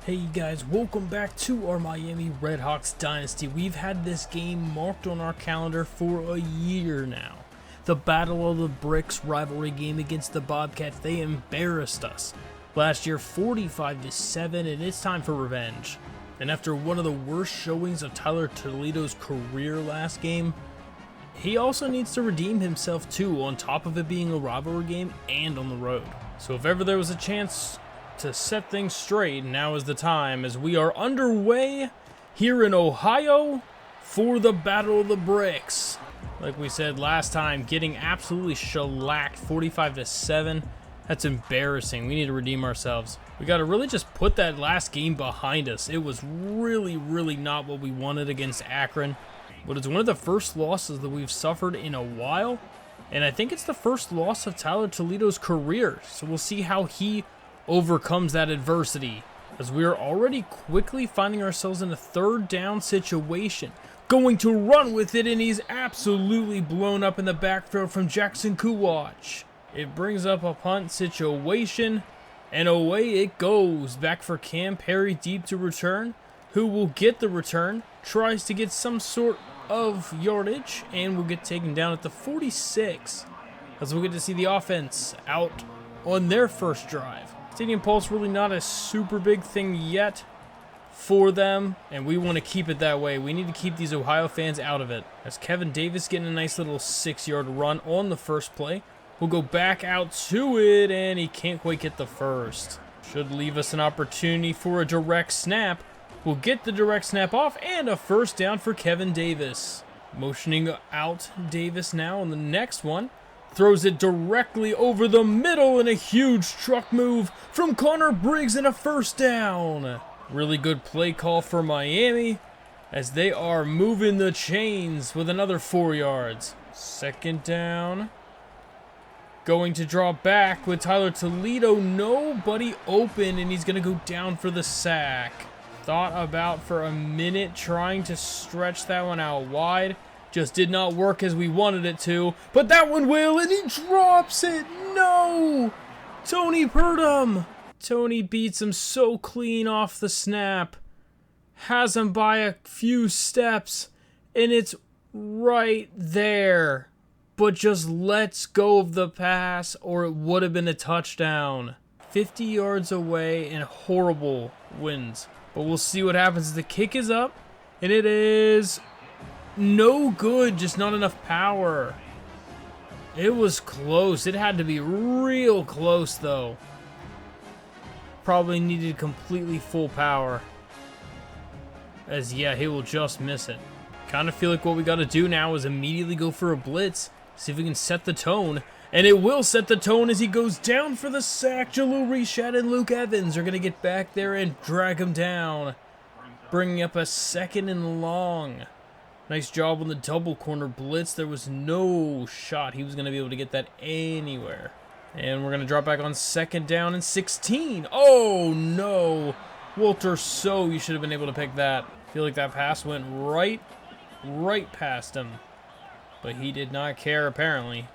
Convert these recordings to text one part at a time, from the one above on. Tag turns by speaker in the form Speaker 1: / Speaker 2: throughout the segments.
Speaker 1: Hey guys, welcome back to our Miami Redhawks Dynasty. We've had this game marked on our calendar for a year now. The Battle of the Bricks rivalry game against the Bobcats, they embarrassed us. Last year 45-7, and it's time for revenge. And after one of the worst showings of Tyler Toledo's career last game, he also needs to redeem himself too, on top of it being a rivalry game and on the road. So if ever there was a chance to set things straight, now is the time, as we are underway here in Ohio for the Battle of the Bricks. Like we said last time, getting absolutely shellacked 45-7. That's embarrassing. We need to redeem ourselves. We got to really just put that last game behind us. It was really not what we wanted against Akron, but it's one of the first losses that we've suffered in a while, and I think it's the first loss of Tyler Toledo's career, so we'll see how he overcomes that adversity, as we are already quickly finding ourselves in a third down situation. Going to run with it, and he's absolutely blown up in the backfield from Jackson Kuwatch. It brings up a punt situation, and away it goes. Back for Cam Perry, deep to return, who will get the return, tries to get some sort of yardage, and will get taken down at the 46, as we get to see the offense out on their first drive. Stadium Pulse really not a super big thing yet for them, and we want to keep it that way. We need to keep these Ohio fans out of it. As Kevin Davis getting a nice little 6-yard run on the first play. We'll go back out to it, and he can't quite get the first. Should leave us an opportunity for a direct snap. We'll get the direct snap off, and a first down for Kevin Davis. Motioning out Davis now on the next one. Throws it directly over the middle in a huge truck move from Connor Briggs, and a first down. Really good play call for Miami, as they are moving the chains with another 4 yards. Second down. Going to draw back with Tyler Toledo. Nobody open, and he's going to go down for the sack. Thought about for a minute trying to stretch that one out wide. Just did not work as we wanted it to, but that one will, and he drops it. No! Tony Purdom. Tony beats him so clean off the snap. Has him by a few steps, and it's right there. But just lets go of the pass, or it would have been a touchdown. 50 yards away, and horrible wins. But we'll see what happens. The kick is up, and it is no good, just not enough power. It was close. It had to be real close, though. Probably needed completely full power. As, yeah, he will just miss it. Kind of feel like what we got to do now is immediately go for a blitz. See if we can set the tone. And it will set the tone as he goes down for the sack. Jalil Reshad and Luke Evans are going to get back there and drag him down. Bringing up a 2nd and long. Nice job on the double corner blitz. There was no shot he was going to be able to get that anywhere. And we're going to drop back on 2nd down and 16. Oh, no. Walter So, you should have been able to pick that. I feel like that pass went right past him. But he did not care, apparently.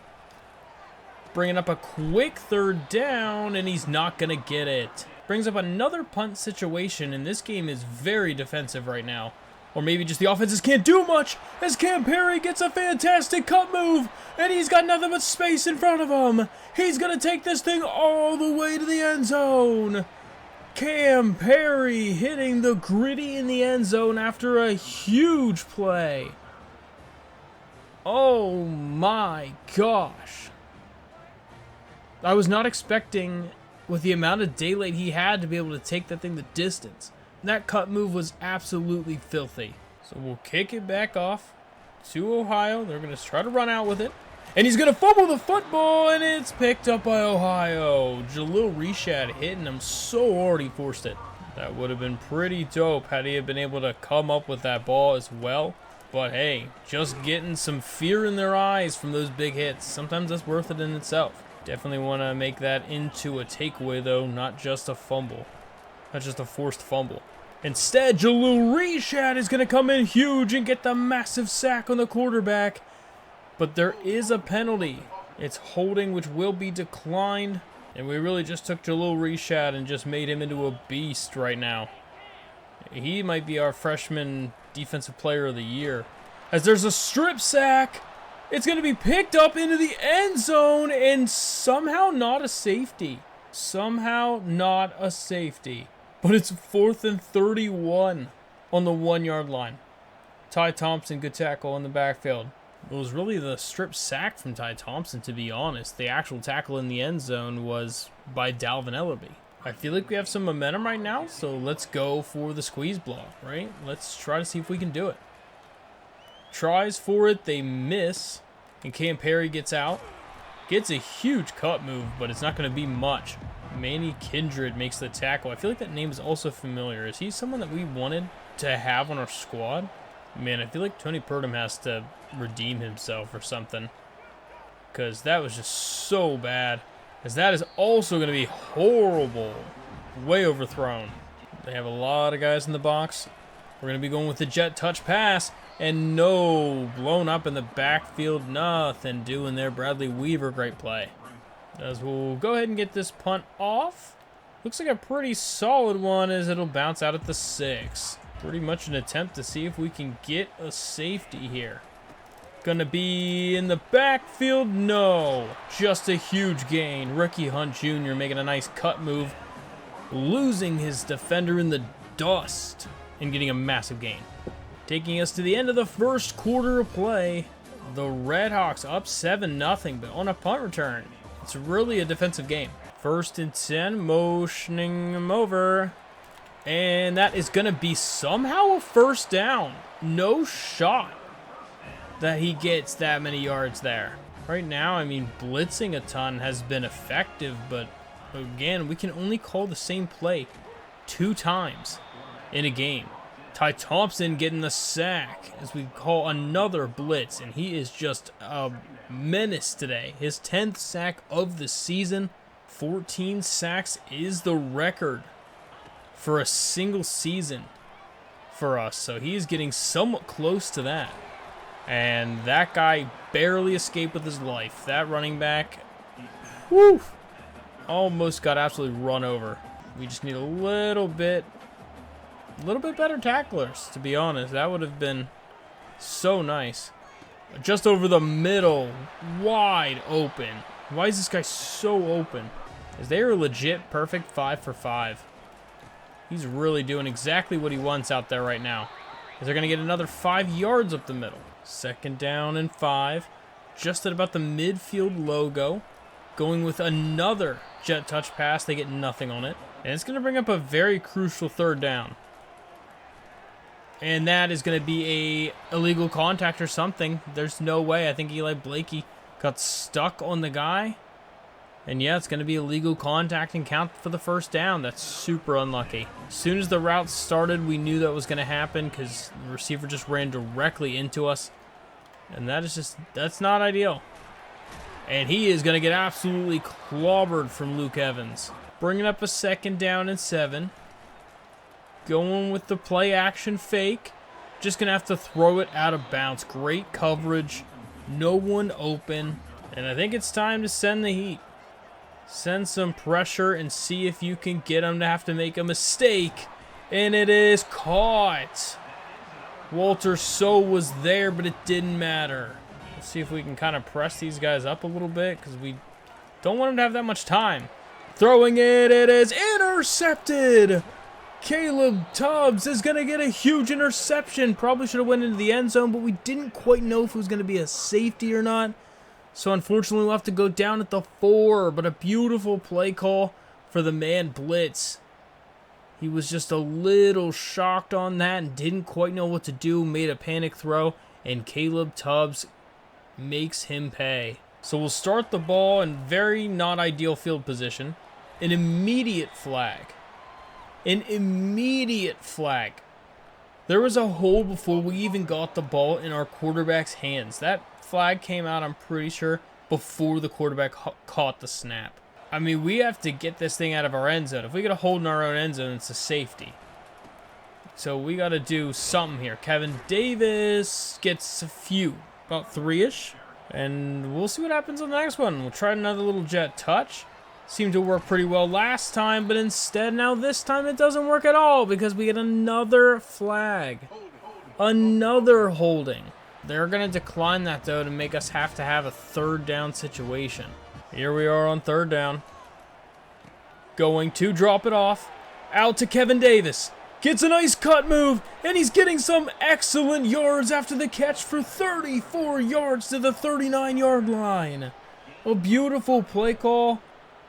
Speaker 1: Bringing up a quick 3rd down, and he's not going to get it. Brings up another punt situation, and this game is very defensive right now. Or maybe just the offenses can't do much, as Cam Perry gets a fantastic cut move, and he's got nothing but space in front of him. He's going to take this thing all the way to the end zone. Cam Perry hitting the gritty in the end zone after a huge play. Oh my gosh. I was not expecting, with the amount of daylight he had, to be able to take that thing the distance. That cut move was absolutely filthy. So we'll kick it back off to Ohio. They're going to try to run out with it. And he's going to fumble the football, and it's picked up by Ohio. Jalil Reshad hitting him so hard he forced it. That would have been pretty dope had he had been able to come up with that ball as well. But hey, just getting some fear in their eyes from those big hits. Sometimes that's worth it in itself. Definitely want to make that into a takeaway, though, not just a fumble. Not just a forced fumble. Instead, Jalil Reshad is going to come in huge and get the massive sack on the quarterback. But there is a penalty. It's holding, which will be declined. And we really just took Jalil Reshad and just made him into a beast right now. He might be our freshman defensive player of the year. As there's a strip sack. It's going to be picked up into the end zone and somehow not a safety. Somehow not a safety. But it's 4th and 31 on the 1-yard line. Ty Thompson, good tackle in the backfield. It was really the strip sack from Ty Thompson, to be honest. The actual tackle in the end zone was by Dalvin Ellaby. I feel like we have some momentum right now, so let's go for the squeeze block, right? Let's try to see if we can do it. Tries for it, they miss, and Cam Perry gets out. Gets a huge cut move, but it's not going to be much. Manny Kindred makes the tackle. I feel like that name is also familiar. Is he someone that we wanted to have on our squad? Man, I feel like Tony Purdom has to redeem himself or something, because that was just so bad. As that is also going to be horrible. Way overthrown. They have a lot of guys in the box. We're going to be going with the jet touch pass. And no, blown up in the backfield. Nothing doing there. Bradley Weaver, great play. As we'll go ahead and get this punt off. Looks like a pretty solid one as it'll bounce out at the 6. Pretty much an attempt to see if we can get a safety here. Gonna be in the backfield? No. Just a huge gain. Ricky Hunt Jr. making a nice cut move. Losing his defender in the dust and getting a massive gain. Taking us to the end of the first quarter of play. The Redhawks up 7-0, but on a punt return. It's really a defensive game. 1st and 10, motioning him over. And that is going to be somehow a first down. No shot that he gets that many yards there. Right now, I mean, blitzing a ton has been effective, but again, we can only call the same play 2 times in a game. Ty Thompson getting the sack as we call another blitz, and he is just a menace today. His 10th sack of the season. 14 sacks is the record for a single season for us, so he's getting somewhat close to that. And that guy barely escaped with his life. That running back, whew, almost got absolutely run over. We just need a little bit better tacklers, to be honest. That would have been so nice. Just over the middle, wide open. Why is this guy so open? Is they are legit perfect 5 for 5. He's really doing exactly what he wants out there right now. They're going to get another 5 yards up the middle. 2nd down and 5. Just at about the midfield logo. Going with another jet touch pass. They get nothing on it. And it's going to bring up a very crucial 3rd down. And that is going to be a illegal contact or something. There's no way. I think Eli Blakey got stuck on the guy. And yeah, it's going to be illegal contact and count for the 1st down. That's super unlucky. As soon as the route started, we knew that was going to happen because the receiver just ran directly into us. And that's not ideal. And he is going to get absolutely clobbered from Luke Evans. Bringing up a 2nd down and 7. Going with the play action fake. Just going to have to throw it out of bounds. Great coverage. No one open. And I think it's time to send the heat. Send some pressure and see if you can get him to have to make a mistake. And it is caught. Walter So was there, but it didn't matter. Let's see if we can kind of press these guys up a little bit because we don't want them to have that much time. Throwing it, it is intercepted. Caleb Tubbs is going to get a huge interception. Probably should have went into the end zone, but we didn't quite know if it was going to be a safety or not. So unfortunately, we'll have to go down at the 4, but a beautiful play call for the man blitz. He was just a little shocked on that and didn't quite know what to do, made a panic throw, and Caleb Tubbs makes him pay. So we'll start the ball in very not ideal field position. An immediate flag. An immediate flag. There was a hole before we even got the ball in our quarterback's hands. That flag came out, I'm pretty sure, before the quarterback caught the snap. I mean, we have to get this thing out of our end zone. If we get a hold in our own end zone, it's a safety. So we got to do something here. Kevin Davis gets a few, about 3-ish. And we'll see what happens on the next one. We'll try another little jet touch. Seemed to work pretty well last time, but instead now this time it doesn't work at all because we get another flag. Another holding. They're going to decline that, though, to make us have to have a third down situation. Here we are on third down. Going to drop it off. Out to Kevin Davis. Gets a nice cut move, and he's getting some excellent yards after the catch for 34 yards to the 39-yard line. A beautiful play call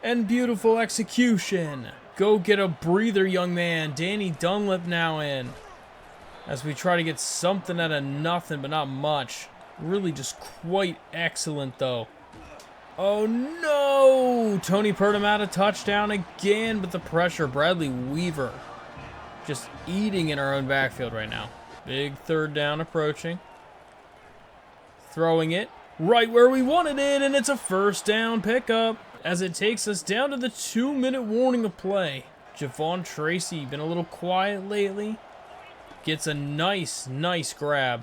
Speaker 1: and beautiful execution. Go get a breather, young man. Danny Dunlap now in. As we try to get something out of nothing, but not much. Really just quite excellent, though. Oh, no! Tony Purdom out a touchdown again, but the pressure. Bradley Weaver just eating in our own backfield right now. Big third down approaching. Throwing it right where we wanted it, and it's a first down pickup as it takes us down to the 2-minute warning of play. Javon Tracy been a little quiet lately. Gets a nice grab.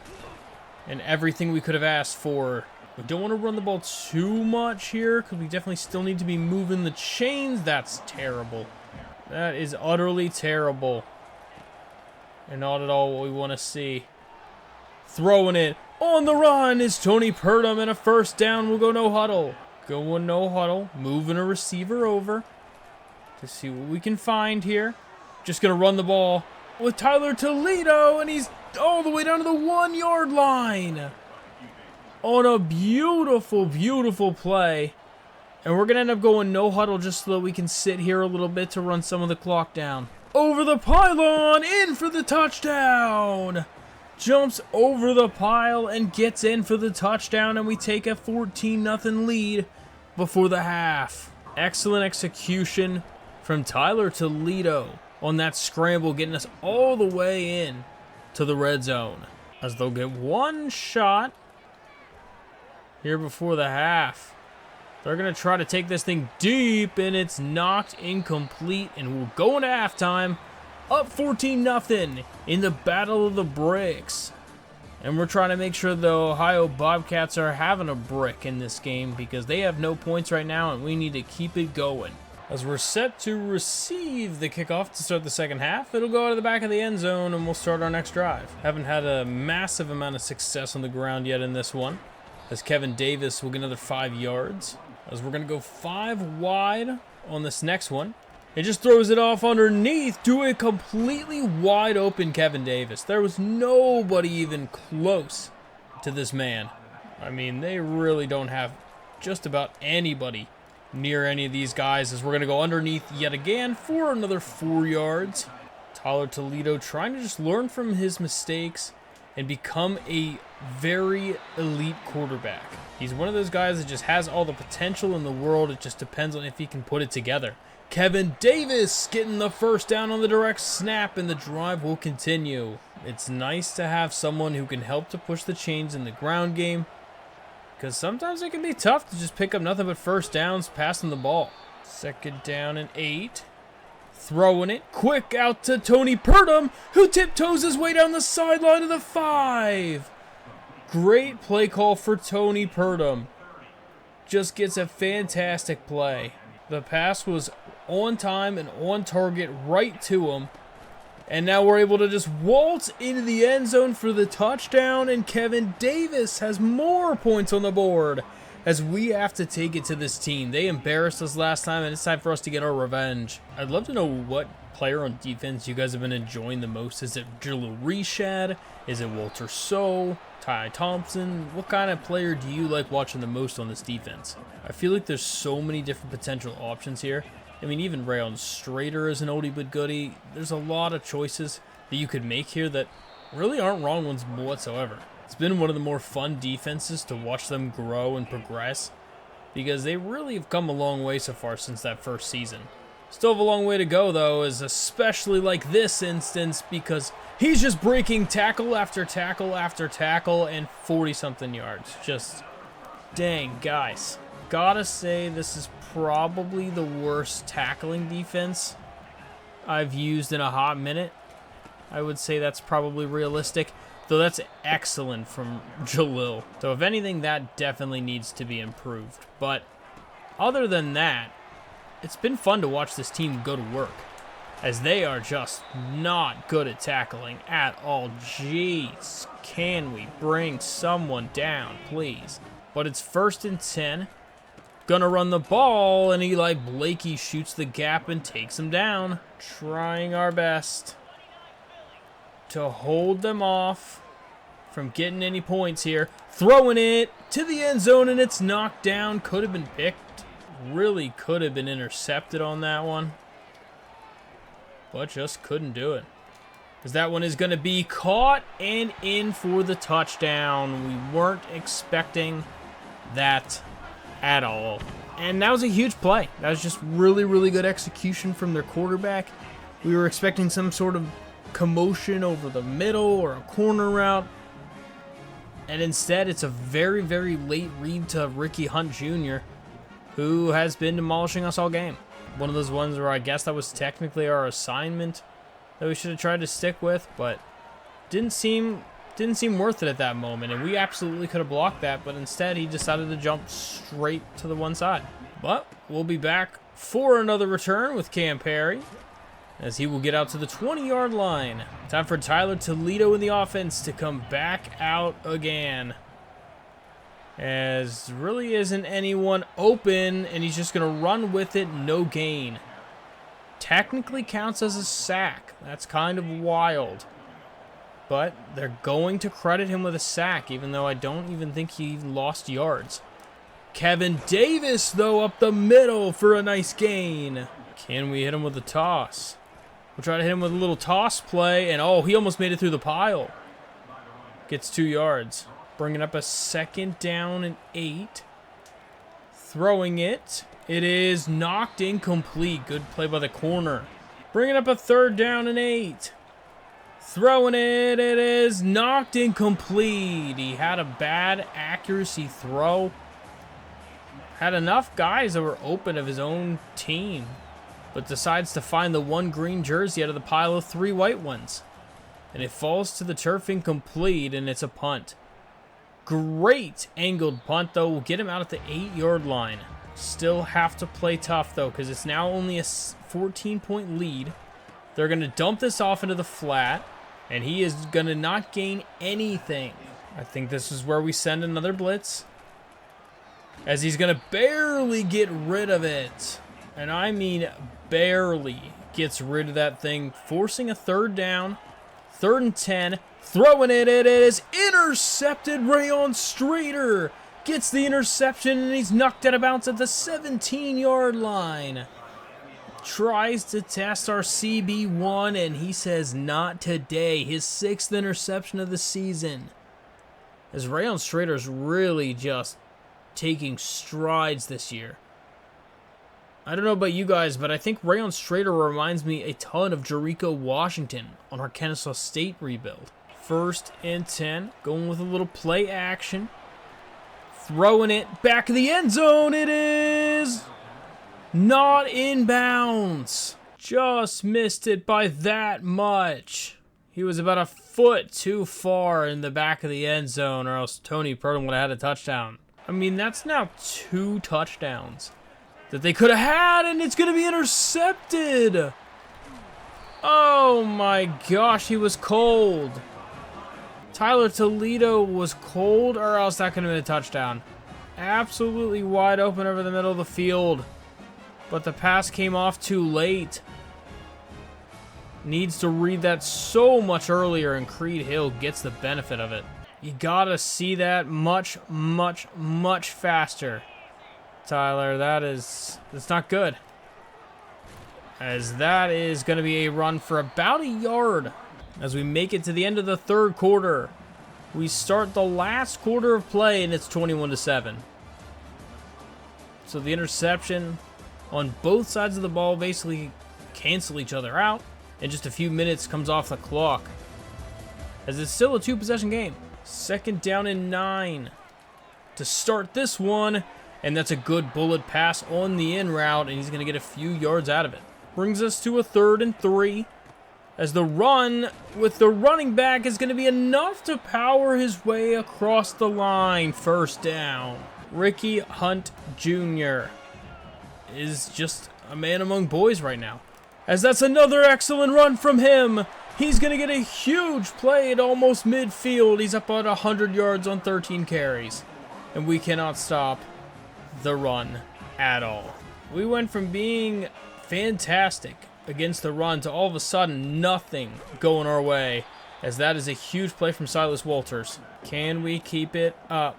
Speaker 1: And everything we could have asked for. We don't want to run the ball too much here because we definitely still need to be moving the chains. That's terrible. That is utterly terrible. And not at all what we want to see. Throwing it on the run is Tony Purdom, and a first down. We'll go no huddle. Going no huddle. Moving a receiver over to see what we can find here. Just going to run the ball with Tyler Toledo, and he's all the way down to the 1-yard line. On a beautiful play. And we're going to end up going no huddle just so that we can sit here a little bit to run some of the clock down. Over the pylon, in for the touchdown. Jumps over the pile and gets in for the touchdown, and we take a 14-0 lead before the half. Excellent execution from Tyler Toledo on that scramble, getting us all the way in to the red zone. As they'll get one shot here before the half. They're going to try to take this thing deep, and it's knocked incomplete, and we'll go into halftime up 14-0 in the Battle of the Bricks. And we're trying to make sure the Ohio Bobcats are having a brick in this game because they have no points right now, and we need to keep it going. As we're set to receive the kickoff to start the second half, it'll go out of the back of the end zone, and we'll start our next drive. Haven't had a massive amount of success on the ground yet in this one, as Kevin Davis will get another 5 yards. As we're going to go 5 wide on this next one. It just throws it off underneath to a completely wide open Kevin Davis. There was nobody even close to this man. I mean, they really don't have just about anybody near any of these guys, as we're going to go underneath yet again for another 4 yards. Tyler Toledo trying to just learn from his mistakes and become a very elite quarterback. He's one of those guys that just has all the potential in the world. It just depends on if he can put it together. Kevin Davis getting the first down on the direct snap, and the drive will continue. It's nice to have someone who can help to push the chains in the ground game, because sometimes it can be tough to just pick up nothing but first downs passing the ball. Second down and 8. Throwing it quick out to Tony Purdom, who tiptoes his way down the sideline of the 5. Great play call for Tony Purdom. Just gets a fantastic play. The pass was on time and on target right to him. And now we're able to just waltz into the end zone for the touchdown, and Kevin Davis has more points on the board as we have to take it to this team. They embarrassed us last time, and it's time for us to get our revenge. I'd love to know what player on defense you guys have been enjoying the most. Is it Jalil Reshad? Is it Walter So? Ty Thompson? What kind of player do you like watching the most on this defense? I feel like there's so many different potential options here. I mean, even Rayon Strader is an oldie but goodie. There's a lot of choices that you could make here that really aren't wrong ones whatsoever. It's been one of the more fun defenses to watch them grow and progress, because they really have come a long way so far since that first season. Still have a long way to go, though, is especially like this instance, because he's just breaking tackle after tackle after tackle and 40-something yards. Just, dang, guys. Gotta say, this is probably the worst tackling defense I've used in a hot minute. I would say that's probably realistic, though that's excellent from Jalil. So if anything, that definitely needs to be improved. But other than that, it's been fun to watch this team go to work, as they are just not good at tackling at all. Jeez, can we bring someone down, please? But it's 1st and 10. Gonna run the ball, and Eli Blakey shoots the gap and takes him down. Trying our best to hold them off from getting any points here. Throwing it to the end zone, and it's knocked down. Could have been picked. Really could have been intercepted on that one. But just couldn't do it. Because that one is going to be caught and in for the touchdown. We weren't expecting that at all. And that was a huge play. That was just really, really good execution from their quarterback. We were expecting some sort of commotion over the middle or a corner route. And instead, it's a very, very late read to Ricky Hunt Jr., who has been demolishing us all game. One of those ones where I guess that was technically our assignment that we should have tried to stick with, but didn't seem worth it at that moment, and we absolutely could have blocked that, but instead he decided to jump straight to the one side. But we'll be back for another return with Cam Perry, as he will get out to the 20-yard line. Time for Tyler Toledo in the offense to come back out again, as really isn't anyone open, and he's just going to run with it, no gain. Technically counts as a sack. That's kind of wild. But they're going to credit him with a sack, even though I don't even think he even lost yards. Kevin Davis, though, up the middle for a nice gain. Can we hit him with a toss? We'll try to hit him with a little toss play, and oh, he almost made it through the pile. Gets 2 yards. Bringing up a 2nd down and 8. Throwing it. It is knocked incomplete. Good play by the corner. Bringing up a 3rd down and 8. Throwing it. It is knocked incomplete. He had a bad accuracy throw. Had enough guys that were open of his own team, but decides to find the one green jersey out of the pile of 3 white ones. And it falls to the turf incomplete, and it's a punt. Great angled punt, though. We'll get him out at the 8-yard line. Still have to play tough, though, because it's now only a 14-point lead. They're going to dump this off into the flat, and he is going to not gain anything. I think this is where we send another blitz, as he's going to barely get rid of it. And I mean barely gets rid of that thing, forcing a 3rd down. 3rd and 10. Throwing it. It is intercepted. Rayon Strader gets the interception, and he's knocked out of bounds at the 17-yard line. Tries to test our CB1, and he says not today. His 6th interception of the season. As Rayon Strader's really just taking strides this year. I don't know about you guys, but I think Rayon Strader reminds me a ton of Jericho Washington on our Kennesaw State rebuild. 1st and 10, going with a little play action. Throwing it back of the end zone. It is not in bounds. Just missed it by that much. He was about a foot too far in the back of the end zone, or else Tony Purdom would have had a touchdown. I mean, that's now 2 touchdowns that they could have had, and it's going to be intercepted. Oh my gosh, he was cold. Tyler Toledo was cold, or else that could have been a touchdown. Absolutely wide open over the middle of the field, but the pass came off too late. Needs to read that so much earlier, and Creed Hill gets the benefit of it. You gotta see that much, much, much faster, Tyler. That's not good. As that is going to be a run for about a yard. As we make it to the end of the 3rd quarter, we start the last quarter of play, and it's 21-7. So the interception on both sides of the ball basically cancel each other out, and just a few minutes comes off the clock, as it's still a 2-possession game. 2nd down and 9 to start this one, and that's a good bullet pass on the in route, and he's going to get a few yards out of it. Brings us to a 3rd and 3, as the run with the running back is going to be enough to power his way across the line. 1st down. Ricky Hunt Jr. is just a man among boys right now. As that's another excellent run from him. He's going to get a huge play at almost midfield. He's up at 100 yards on 13 carries. And we cannot stop the run at all. We went from being fantastic against the run to all of a sudden nothing going our way. As that is a huge play from Silas Walters. Can we keep it up?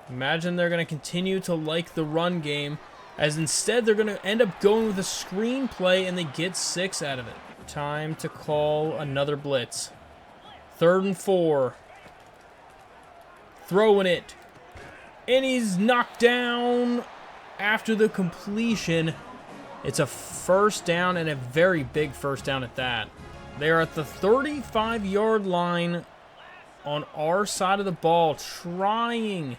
Speaker 1: Imagine they're going to continue to like the run game. As instead they're going to end up going with a screen play and they get 6 out of it. Time to call another blitz. 3rd and 4. Throwing it. And he's knocked down after the completion. It's a first down and a very big first down at that. They are at the 35-yard line on our side of the ball, trying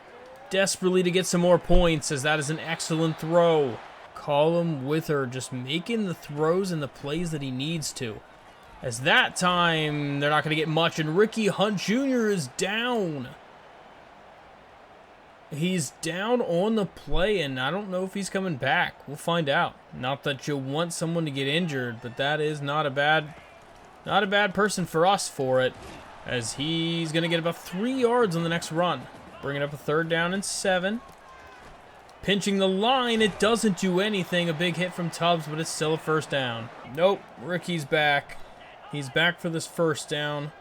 Speaker 1: desperately to get some more points, as that is an excellent throw. Colin Wither just making the throws and the plays that he needs to. As that time, they're not going to get much, and Ricky Hunt Jr. is down. He's down on the play, and I don't know if he's coming back. We'll find out. Not that you want someone to get injured, but that is not a bad person for us for it, as he's going to get about 3 yards on the next run. Bringing up a 3rd down and 7. Pinching the line, it doesn't do anything. A big hit from Tubbs, but it's still a first down. Nope, Ricky's back. He's back for this first down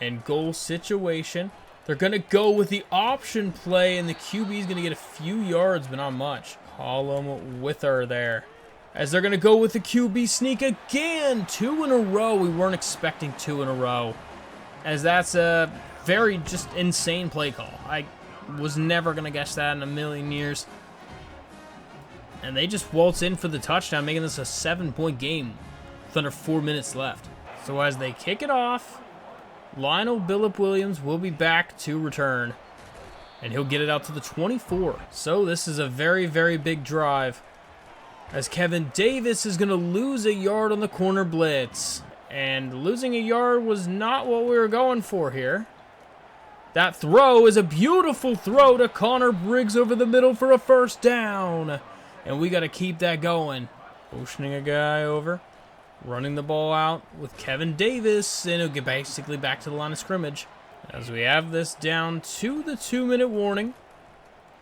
Speaker 1: and goal situation. They're going to go with the option play, and the QB is going to get a few yards, but not much. Colin Wither there. As they're going to go with the QB sneak again. 2 in a row. We weren't expecting 2 in a row. As that's a very just insane play call. I was never going to guess that in a million years. And they just waltz in for the touchdown, making this a 7-point game with under 4 minutes left. So as they kick it off, Lionel Billip Williams will be back to return. And he'll get it out to the 24. So this is a very, very big drive, as Kevin Davis is going to lose a yard on the corner blitz. And losing a yard was not what we were going for here. That throw is a beautiful throw to Connor Briggs over the middle for a first down. And we got to keep that going. Motioning a guy over. Running the ball out with Kevin Davis. And he'll get basically back to the line of scrimmage. As we have this down to the 2-minute warning.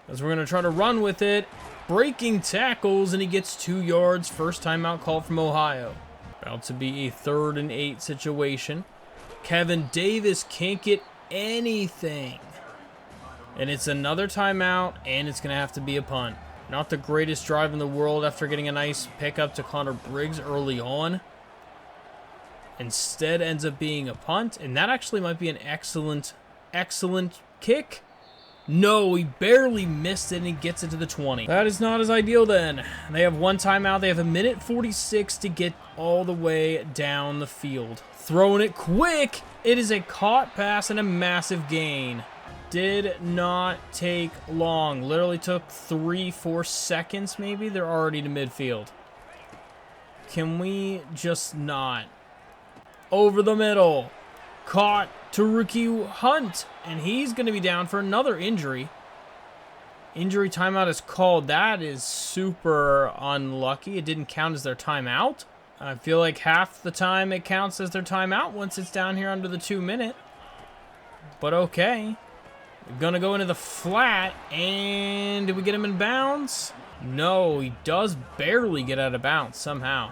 Speaker 1: As we're going to try to run with it. Breaking tackles, and he gets 2 yards. First timeout call from Ohio. About to be a 3rd and 8 situation. Kevin Davis can't get anything. And it's another timeout, and it's going to have to be a punt. Not the greatest drive in the world after getting a nice pickup to Connor Briggs early on. Instead ends up being a punt, and that actually might be an excellent kick. No, he barely missed it, and he gets it to the 20. That is not as ideal then. They have 1 timeout. They have 1:46 to get all the way down the field. Throwing it quick. It is a caught pass and a massive gain. Did not take long. Literally took 3-4 seconds maybe. They're already to midfield. Can we just not? Over the middle. Caught to Ricky Hunt. And he's going to be down for another injury. Injury timeout is called. That is super unlucky. It didn't count as their timeout. I feel like half the time it counts as their timeout once it's down here under the 2-minute. But okay. We're going to go into the flat. And did we get him in bounds? No, he does barely get out of bounds somehow.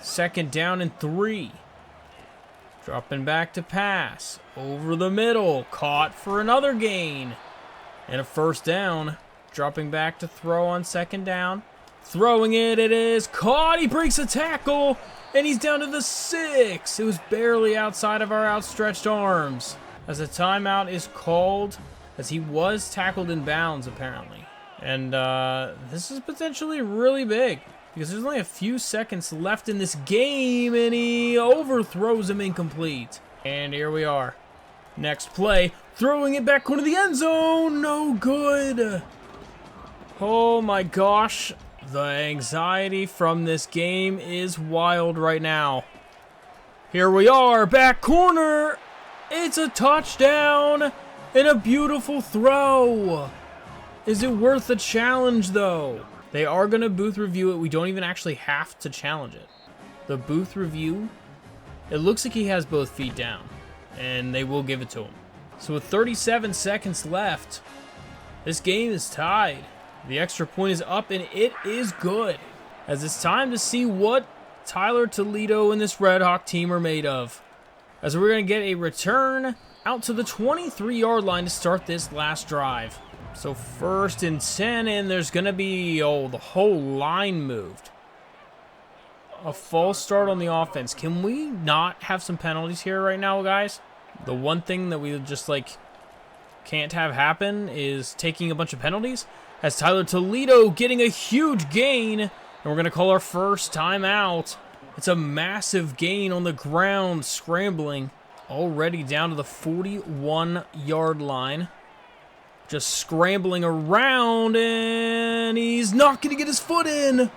Speaker 1: 2nd down and 3. Dropping back to pass. Over the middle. Caught for another gain. And a first down. Dropping back to throw on 2nd down. Throwing it. It is caught. He breaks a tackle. And he's down to the 6. It was barely outside of our outstretched arms. As a timeout is called. As he was tackled in bounds apparently. And this is potentially really big. Because there's only a few seconds left in this game, and he overthrows him incomplete. And here we are. Next play, throwing it back into the end zone. No good. Oh my gosh. The anxiety from this game is wild right now. Here we are, back corner. It's a touchdown and a beautiful throw. Is it worth the challenge, though? They are going to booth review it. We don't even actually have to challenge it. The booth review, it looks like he has both feet down, and they will give it to him. So with 37 seconds left, this game is tied. The extra point is up, and it is good, as it's time to see what Tyler Toledo and this Redhawk team are made of. As we're going to get a return out to the 23-yard line to start this last drive. So 1st and 10, and there's going to be, the whole line moved. A false start on the offense. Can we not have some penalties here right now, guys? The one thing that we just, can't have happen is taking a bunch of penalties. As Tyler Toledo getting a huge gain, and we're going to call our first timeout. It's a massive gain on the ground, scrambling. Already down to the 41-yard line. Just scrambling around, and he's not going to get his foot in.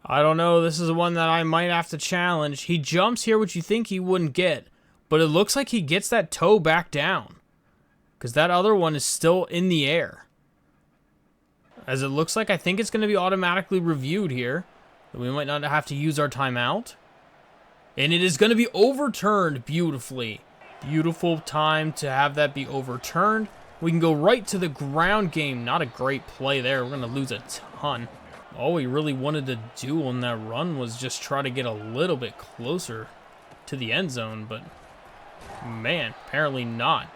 Speaker 1: I don't know. This is one that I might have to challenge. He jumps here, which you think he wouldn't get. But it looks like he gets that toe back down, because that other one is still in the air. As it looks like, I think it's going to be automatically reviewed here. We might not have to use our timeout. And it is going to be overturned beautifully. Beautiful time to have that be overturned. We can go right to the ground game. Not a great play there. We're going to lose a ton. All we really wanted to do on that run was just try to get a little bit closer to the end zone. But, man, apparently not.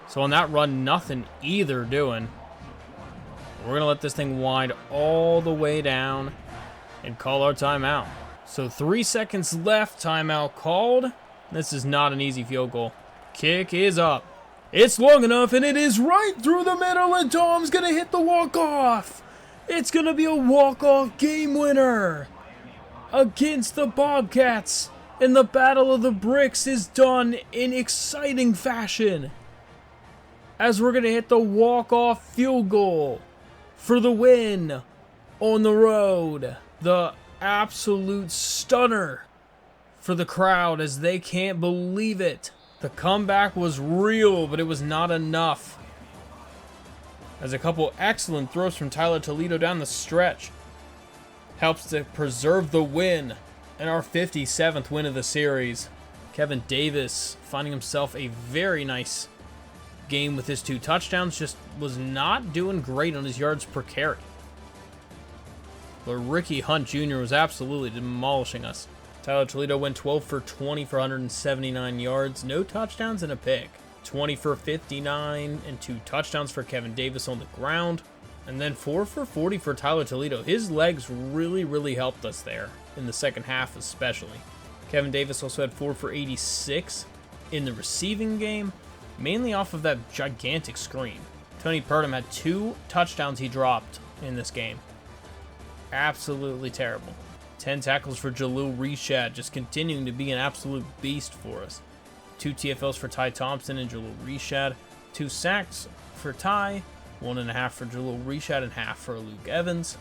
Speaker 1: So on that run, nothing either doing. We're going to let this thing wind all the way down and call our timeout. So 3 seconds left. Timeout called. This is not an easy field goal. Kick is up. It's long enough, and it is right through the middle, and Tom's going to hit the walk-off. It's going to be a walk-off game winner against the Bobcats, and the Battle of the Bricks is done in exciting fashion, as we're going to hit the walk-off field goal for the win on the road. The absolute stunner for the crowd, as they can't believe it. The comeback was real, but it was not enough. As a couple excellent throws from Tyler Toledo down the stretch helps to preserve the win and our 57th win of the series. Kevin Davis finding himself a very nice game with his 2 touchdowns, just was not doing great on his yards per carry. But Ricky Hunt Jr. was absolutely demolishing us. Tyler Toledo went 12 for 20 for 179 yards, no touchdowns and a pick. 20 for 59 and 2 touchdowns for Kevin Davis on the ground. And then 4 for 40 for Tyler Toledo. His legs really helped us there in the second half especially. Kevin Davis also had 4 for 86 in the receiving game, mainly off of that gigantic screen. Tony Purdom had 2 touchdowns he dropped in this game. Absolutely terrible. 10 tackles for Jalil Reshad, just continuing to be an absolute beast for us. 2 TFLs for Ty Thompson and Jalil Reshad. 2 sacks for Ty, 1.5 for Jalil Reshad, and half for Luke Evans.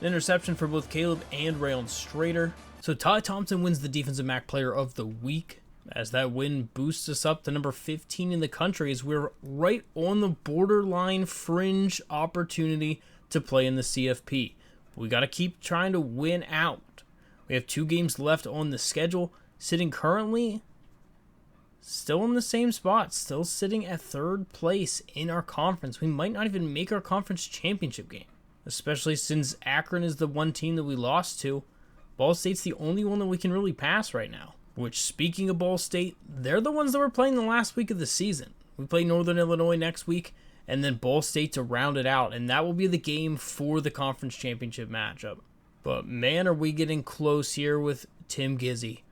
Speaker 1: An interception for both Caleb and Rayon Strader. So Ty Thompson wins the Defensive MAC Player of the Week, as that win boosts us up to number 15 in the country, as we're right on the borderline fringe opportunity to play in the CFP. We got to keep trying to win out. We have 2 games left on the schedule, sitting currently still in the same spot, still sitting at 3rd place in our conference. We might not even make our conference championship game, especially since Akron is the one team that we lost to. Ball State's the only one that we can really pass right now, which, speaking of Ball State, they're the ones that we're playing the last week of the season. We play Northern Illinois next week, and then Ball State to round it out, and that will be the game for the conference championship matchup. But man, are we getting close here with Tim Gizzy.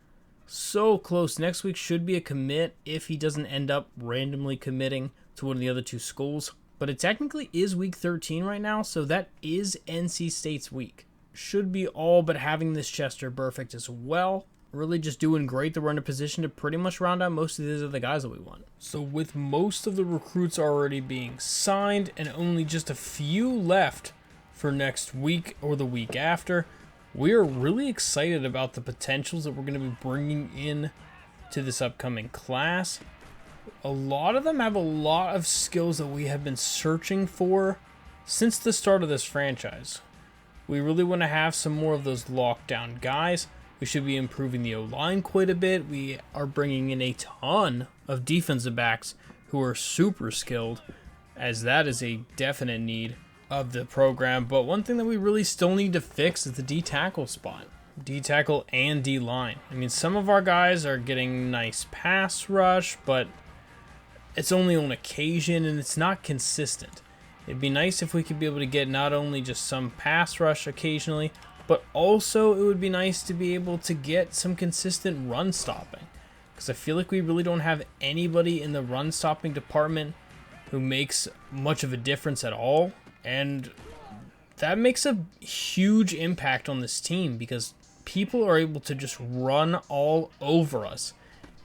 Speaker 1: So close. Next week should be a commit if he doesn't end up randomly committing to one of the other 2 schools. But it technically is week 13 right now, so that is NC State's week. Should be all but having this Chester perfect as well. Really just doing great that we're in a position to pretty much round out most of these other guys that we want. So with most of the recruits already being signed and only just a few left for next week or the week after, we are really excited about the potentials that we're going to be bringing in to this upcoming class. A lot of them have a lot of skills that we have been searching for since the start of this franchise. We really want to have some more of those lockdown guys. We should be improving the O-line quite a bit. We are bringing in a ton of defensive backs who are super skilled, as that is a definite need of the program. But one thing that we really still need to fix is the D-tackle spot. D-tackle and D-line. I mean, some of our guys are getting nice pass rush, but it's only on occasion and it's not consistent. It'd be nice if we could be able to get not only just some pass rush occasionally, but also it would be nice to be able to get some consistent run stopping. Because I feel like we really don't have anybody in the run stopping department who makes much of a difference at all. And that makes a huge impact on this team because people are able to just run all over us.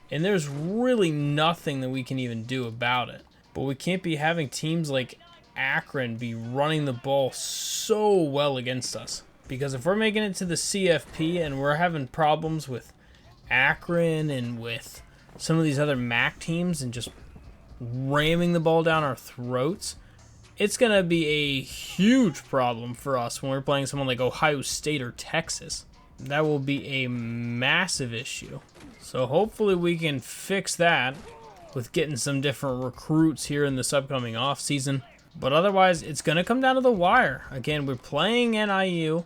Speaker 1: And there's really nothing that we can even do about it. But we can't be having teams like Akron be running the ball so well against us. Because if we're making it to the CFP and we're having problems with Akron and with some of these other MAC teams and just ramming the ball down our throats, it's going to be a huge problem for us when we're playing someone like Ohio State or Texas. That will be a massive issue. So hopefully we can fix that with getting some different recruits here in this upcoming offseason. But otherwise, it's going to come down to the wire. Again, we're playing NIU.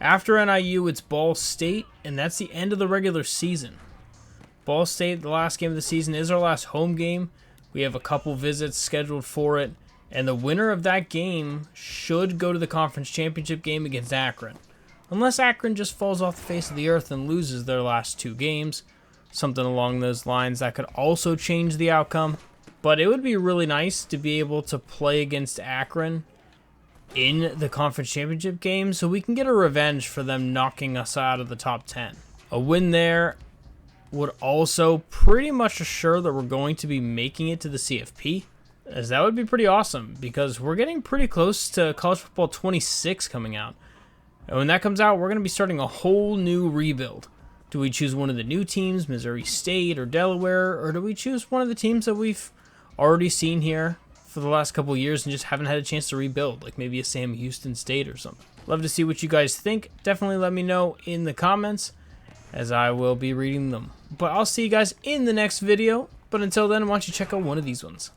Speaker 1: After NIU, it's Ball State, and that's the end of the regular season. Ball State, the last game of the season, is our last home game. We have a couple visits scheduled for it. And the winner of that game should go to the conference championship game against Akron. Unless Akron just falls off the face of the earth and loses their last 2 games. Something along those lines that could also change the outcome. But it would be really nice to be able to play against Akron in the conference championship game so we can get a revenge for them knocking us out of the top 10. A win there would also pretty much assure that we're going to be making it to the CFP. As that would be pretty awesome because we're getting pretty close to College Football 26 coming out. And when that comes out, we're going to be starting a whole new rebuild. Do we choose one of the new teams, Missouri State or Delaware, or do we choose one of the teams that we've already seen here for the last couple of years and just haven't had a chance to rebuild, like maybe a Sam Houston State or something? Love to see what you guys think. Definitely let me know in the comments as I will be reading them. But I'll see you guys in the next video. But until then, why don't you check out one of these ones.